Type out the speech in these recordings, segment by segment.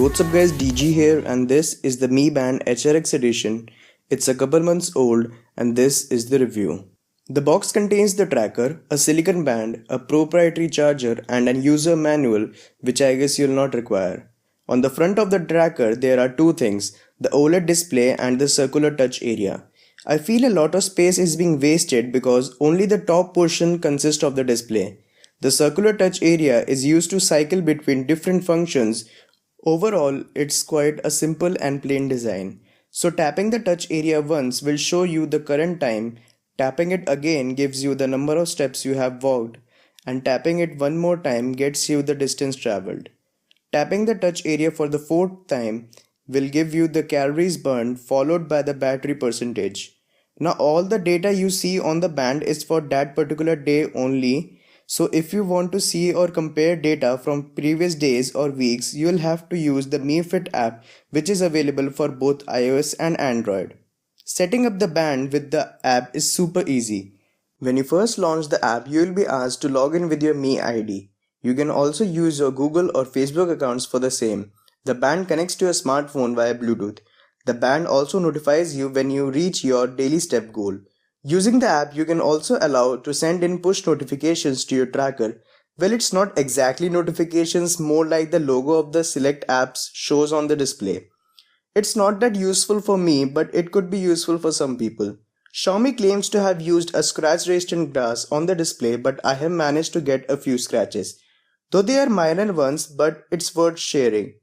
What's up guys, DG here and this is the Mi Band HRX Edition. It's a couple months old and this is the review. The box contains the tracker, a silicon band, a proprietary charger and an user manual which I guess you'll not require. On the front of the tracker there are two things, the OLED display and the circular touch area. I feel a lot of space is being wasted because only the top portion consists of the display. The circular touch area is used to cycle between different functions. Overall, it's quite a simple and plain design. So tapping the touch area once will show you the current time, tapping it again gives you the number of steps you have walked, and tapping it one more time gets you the distance traveled. Tapping the touch area for the fourth time will give you the calories burned followed by the battery percentage. Now all the data you see on the band is for that particular day only. So if you want to see or compare data from previous days or weeks, you will have to use the Mi Fit app which is available for both iOS and Android. Setting up the band with the app is super easy. When you first launch the app, you will be asked to log in with your Mi ID. You can also use your Google or Facebook accounts for the same. The band connects to your smartphone via Bluetooth. The band also notifies you when you reach your daily step goal. Using the app, you can also allow to send in push notifications to your tracker. Well, it's not exactly notifications, more like the logo of the select apps shows on the display. It's not that useful for me, but it could be useful for some people. Xiaomi claims to have used a scratch resistant glass on the display, but I have managed to get a few scratches. Though they are minor ones, but it's worth sharing.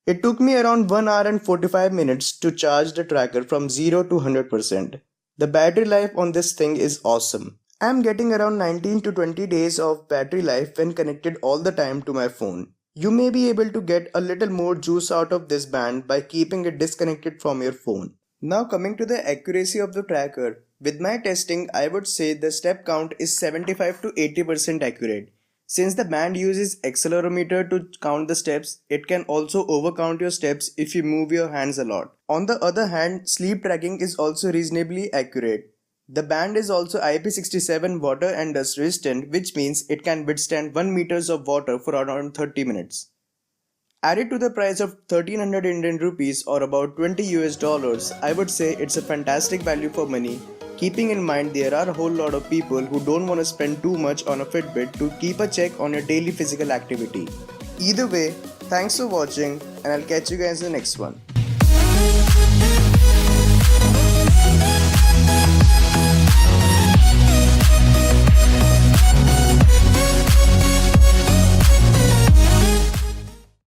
It took me around 1 hour and 45 minutes to charge the tracker from 0 to 100%. The battery life on this thing is awesome. I am getting around 19 to 20 days of battery life when connected all the time to my phone. You may be able to get a little more juice out of this band by keeping it disconnected from your phone. Now coming to the accuracy of the tracker, with my testing I would say the step count is 75 to 80% accurate. Since the band uses accelerometer to count the steps, it can also overcount your steps if you move your hands a lot. On the other hand, sleep tracking is also reasonably accurate. The band is also IP67 water and dust resistant, which means it can withstand 1 meters of water for around 30 minutes. Added to the price of 1300 Indian rupees or about 20 US dollars, I would say it's a fantastic value for money. Keeping in mind there are a whole lot of people who don't want to spend too much on a Fitbit to keep a check on your daily physical activity. Either way, thanks for watching and I'll catch you guys in the next one.